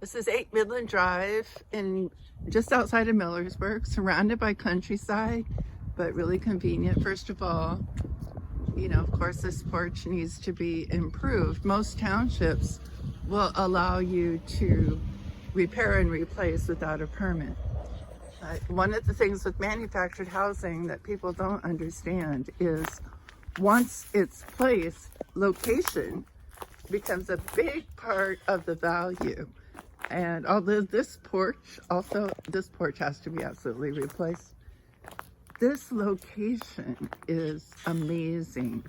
This is 8 Midland Drive in just outside of Millersburg, surrounded by countryside, but really convenient. First of all, of course, this porch needs to be improved. Most townships will allow you to repair and replace without a permit. One of the things with manufactured housing that people don't understand is once it's placed, location becomes a big part of the value. And although this porch has to be absolutely replaced, this location is amazing.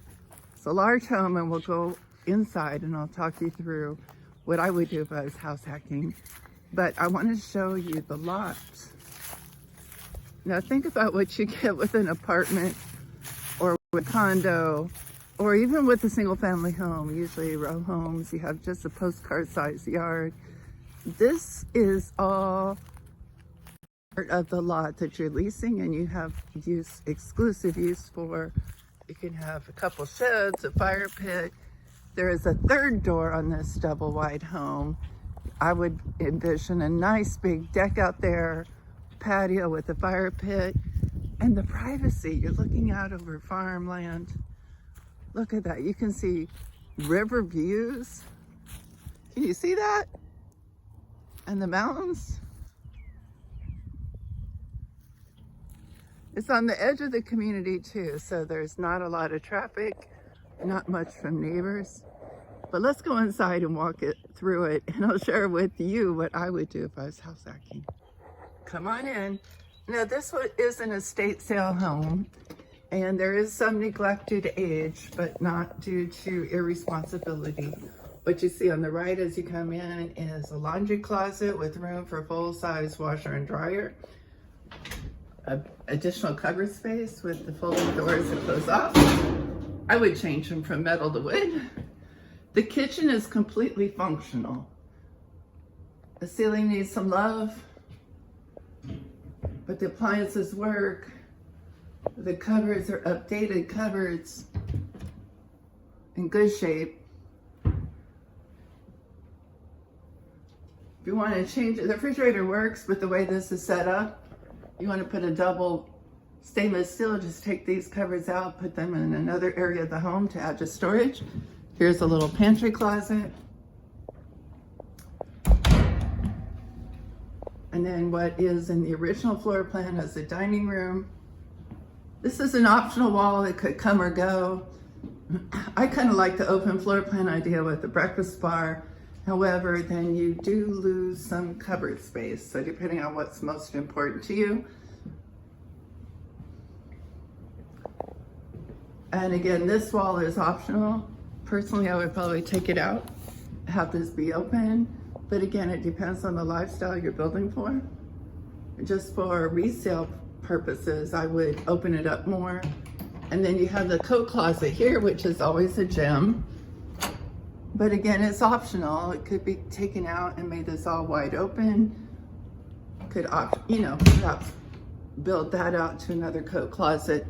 It's a large home, and we'll go inside and I'll talk you through what I would do if I was house hacking. But I want to show you the lot. Now think about what you get with an apartment or with a condo or even with a single family home. Usually row homes, you have just a postcard size yard. This is all part of the lot that you're leasing, and you have exclusive use for. You can have a couple sheds, a fire pit. There is a third door on this double wide home. I would envision a nice big deck out there, patio with a fire pit, and the privacy. You're looking out over farmland. Look at that. You can see river views. Can you see that? And the mountains. It's on the edge of the community too, so there's not a lot of traffic, not much from neighbors. But let's go inside and walk through it, and I'll share with you what I would do if I was house hacking. Come on in. Now this one is an estate sale home, and there is some neglect due to age, but not due to irresponsibility. What you see on the right as you come in is a laundry closet with room for full-size washer and dryer. Additional cupboard space with the folding doors that close off. I would change them from metal to wood. The kitchen is completely functional. The ceiling needs some love, but the appliances work. The cupboards are updated cupboards in good shape. If you want to change it, the refrigerator works, but the way this is set up, you want to put a double stainless steel, just take these cupboards out, put them in another area of the home to add to storage. Here's a little pantry closet. And then what is in the original floor plan is a dining room. This is an optional wall. It could come or go. I kind of like the open floor plan idea with the breakfast bar. However, then you do lose some cupboard space. So depending on what's most important to you. And again, this wall is optional. Personally, I would probably take it out, have this be open. But again, it depends on the lifestyle you're building for. Just for resale purposes, I would open it up more. And then you have the coat closet here, which is always a gem. But again, it's optional. It could be taken out and made this all wide open. Could, perhaps build that out to another coat closet.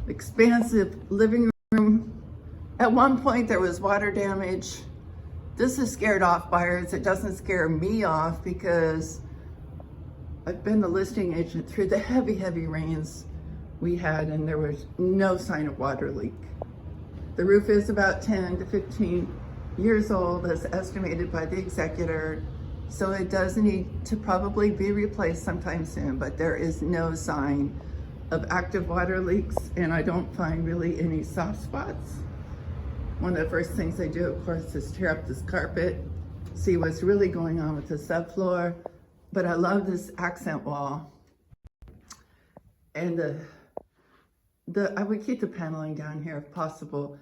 Expansive living room. At one point, there was water damage. This has scared off buyers. It doesn't scare me off because I've been the listing agent through the heavy, heavy rains we had, and there was no sign of water leak. The roof is about 10 to 15 years old, as estimated by the executor, so it does need to probably be replaced sometime soon, but there is no sign of active water leaks, and I don't find really any soft spots. One of the first things I do, of course, is tear up this carpet, see what's really going on with the subfloor, but I love this accent wall. And I would keep the paneling down here if possible.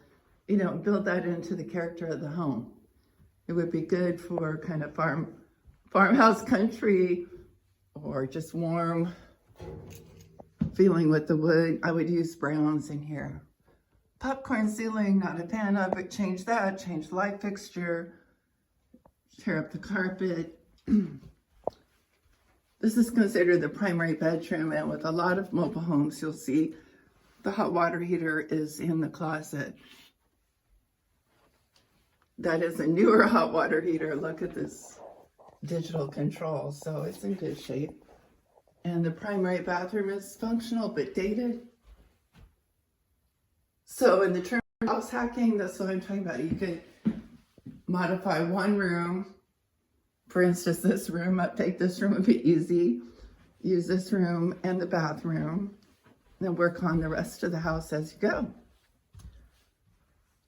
Build that into the character of the home. It would be good for kind of farmhouse country, or just warm feeling with the wood. I would use browns in here. Popcorn ceiling, not a fan of it. Change that, change the light fixture, tear up the carpet. This is considered the primary bedroom, and with a lot of mobile homes, you'll see the hot water heater is in the closet. That is a newer hot water heater. Look at this digital control, so it's in good shape. And the primary bathroom is functional but dated. So in the term of house hacking, that's what I'm talking about. You could modify one room. For instance, this room, update this room would be easy. Use this room and the bathroom, then work on the rest of the house as you go.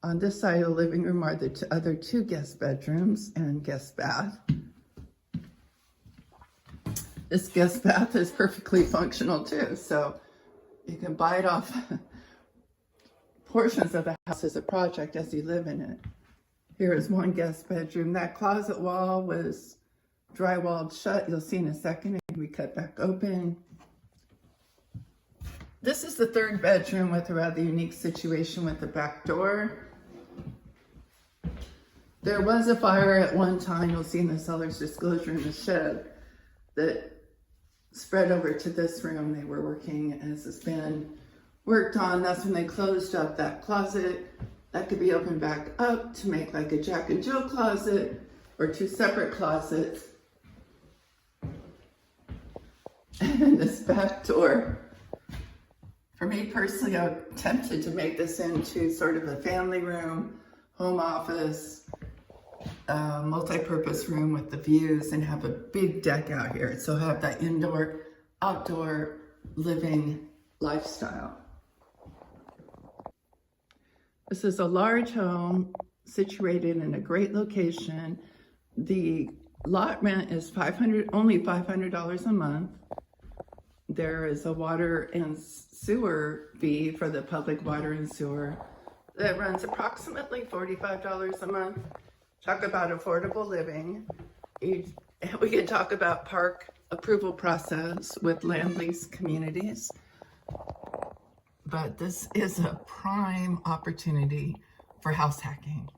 On this side of the living room are the other two guest bedrooms and guest bath. This guest bath is perfectly functional too, so you can bite off portions of the house as a project as you live in it. Here is one guest bedroom. That closet wall was drywalled shut. You'll see in a second, and we cut back open. This is the third bedroom with a rather unique situation with the back door. There was a fire at one time, you'll see in the seller's disclosure in the shed, that spread over to this room. They were working as it's been worked on. That's when they closed up that closet. That could be opened back up to make like a Jack and Jill closet or two separate closets. And this back door, for me personally, I'm tempted to make this into sort of a family room, home office, multi-purpose room with the views, and have a big deck out here. So have that indoor, outdoor living lifestyle. This is a large home situated in a great location. The lot rent is only $500 a month. There is a water and sewer fee for the public water and sewer that runs approximately $45 a month. Talk about affordable living. We can talk about park approval process with land lease communities. But this is a prime opportunity for house hacking.